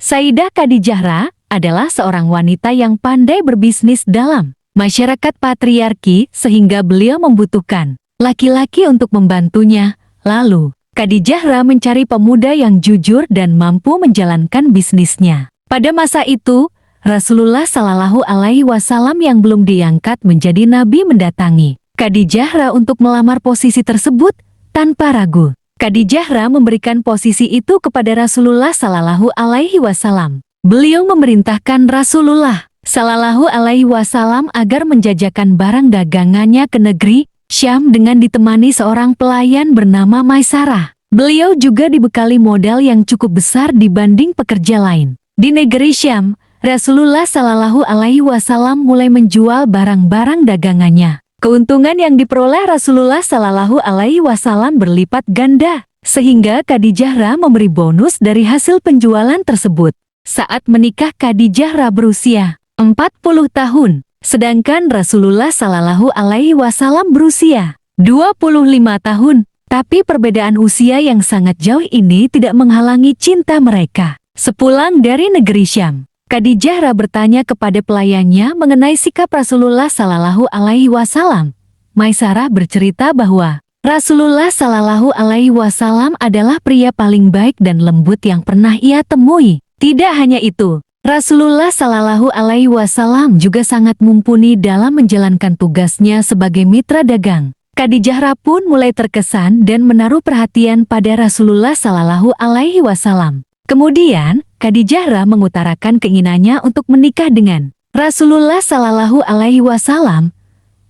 Sayyidah Khadijah adalah seorang wanita yang pandai berbisnis dalam masyarakat patriarki sehingga beliau membutuhkan laki-laki untuk membantunya. Lalu, Khadijah mencari pemuda yang jujur dan mampu menjalankan bisnisnya. Pada masa itu, Rasulullah Shallallahu Alaihi Wasallam yang belum diangkat menjadi nabi mendatangi Khadijah untuk melamar posisi tersebut tanpa ragu. Khadijah memberikan posisi itu kepada Rasulullah Shallallahu Alaihi Wasallam. Beliau memerintahkan Rasulullah Shallallahu Alaihi Wasallam agar menjajakan barang dagangannya ke negeri Syam dengan ditemani seorang pelayan bernama Maisarah. Beliau juga dibekali modal yang cukup besar dibanding pekerja lain. Di negeri Syam, Rasulullah Shallallahu Alaihi Wasallam mulai menjual barang-barang dagangannya. Keuntungan yang diperoleh Rasulullah Shallallahu Alaihi Wasallam berlipat ganda, sehingga Khadijah memberi bonus dari hasil penjualan tersebut. Saat menikah Khadijah berusia 40 tahun. Sedangkan Rasulullah Shallallahu Alaihi Wasallam berusia 25 tahun. Tapi perbedaan usia yang sangat jauh ini tidak menghalangi cinta mereka. Sepulang dari negeri Syam, Khadijah bertanya kepada pelayannya mengenai sikap Rasulullah Shallallahu Alaihi Wasallam. Maisarah bercerita bahwa Rasulullah Shallallahu Alaihi Wasallam adalah pria paling baik dan lembut yang pernah ia temui. Tidak hanya itu, Rasulullah Shallallahu Alaihi Wasallam juga sangat mumpuni dalam menjalankan tugasnya sebagai mitra dagang. Khadijah pun mulai terkesan dan menaruh perhatian pada Rasulullah Shallallahu Alaihi Wasallam. Kemudian, Khadijah mengutarakan keinginannya untuk menikah dengan Rasulullah Shallallahu Alaihi Wasallam.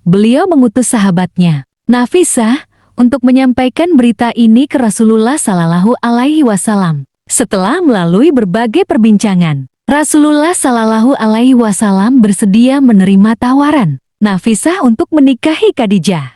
Beliau mengutus sahabatnya, Nafisah, untuk menyampaikan berita ini ke Rasulullah Shallallahu Alaihi Wasallam. Setelah melalui berbagai perbincangan, Rasulullah Shallallahu Alaihi Wasallam bersedia menerima tawaran Nafisah untuk menikahi Khadijah.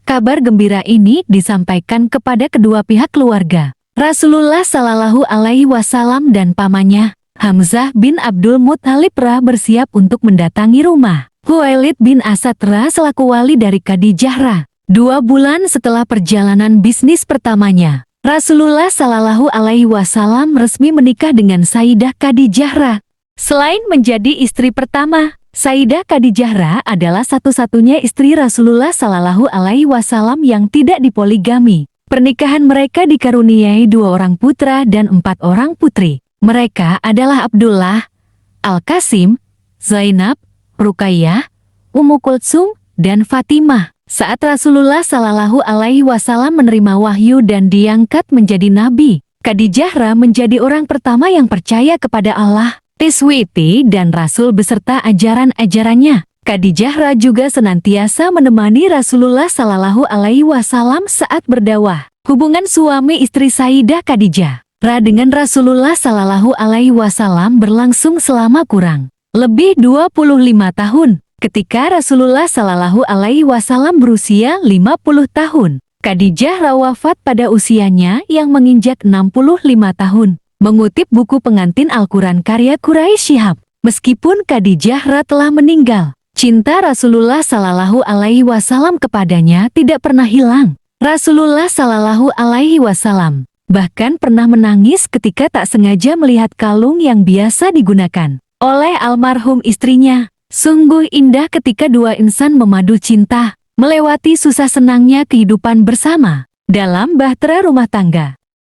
Kabar gembira ini disampaikan kepada kedua pihak keluarga. Rasulullah Shallallahu Alaihi Wasallam dan pamannya, Hamzah bin Abdul Muthalib bersiap untuk mendatangi rumah Khuwailid bin Asad selaku wali dari Khadijah. 2 bulan setelah perjalanan bisnis pertamanya, Rasulullah Shallallahu Alaihi Wasallam resmi menikah dengan Sayyidah Khadijah. Selain menjadi istri pertama, Sayyidah Khadijah adalah satu-satunya istri Rasulullah Shallallahu Alaihi Wasallam yang tidak dipoligami. Pernikahan mereka dikaruniai 2 orang putra dan 4 orang putri. Mereka adalah Abdullah, Al-Qasim, Zainab, Ruqayyah, Ummu Kultsum, dan Fatimah. Saat Rasulullah Shallallahu Alaihi Wasallam menerima wahyu dan diangkat menjadi nabi, Khadijah menjadi orang pertama yang percaya kepada Allah, Tiswiti dan Rasul beserta ajaran-ajarannya. Khadijah juga senantiasa menemani Rasulullah Shallallahu Alaihi Wasallam saat berdakwah. Hubungan suami istri Sayyidah Khadijah dengan Rasulullah Shallallahu Alaihi Wasallam berlangsung selama kurang lebih 25 tahun. Ketika Rasulullah Shallallahu Alaihi Wasallam berusia 50 tahun, Khadijah wafat pada usianya yang menginjak 65 tahun. Mengutip buku pengantin Al-Quran karya Quraisy Shihab, meskipun Khadijah telah meninggal, cinta Rasulullah Shallallahu Alaihi Wasallam kepadanya tidak pernah hilang. Rasulullah Shallallahu Alaihi Wasallam bahkan pernah menangis ketika tak sengaja melihat kalung yang biasa digunakan oleh almarhum istrinya. Sungguh indah ketika 2 insan memadu cinta, melewati susah senangnya kehidupan bersama dalam bahtera rumah tangga.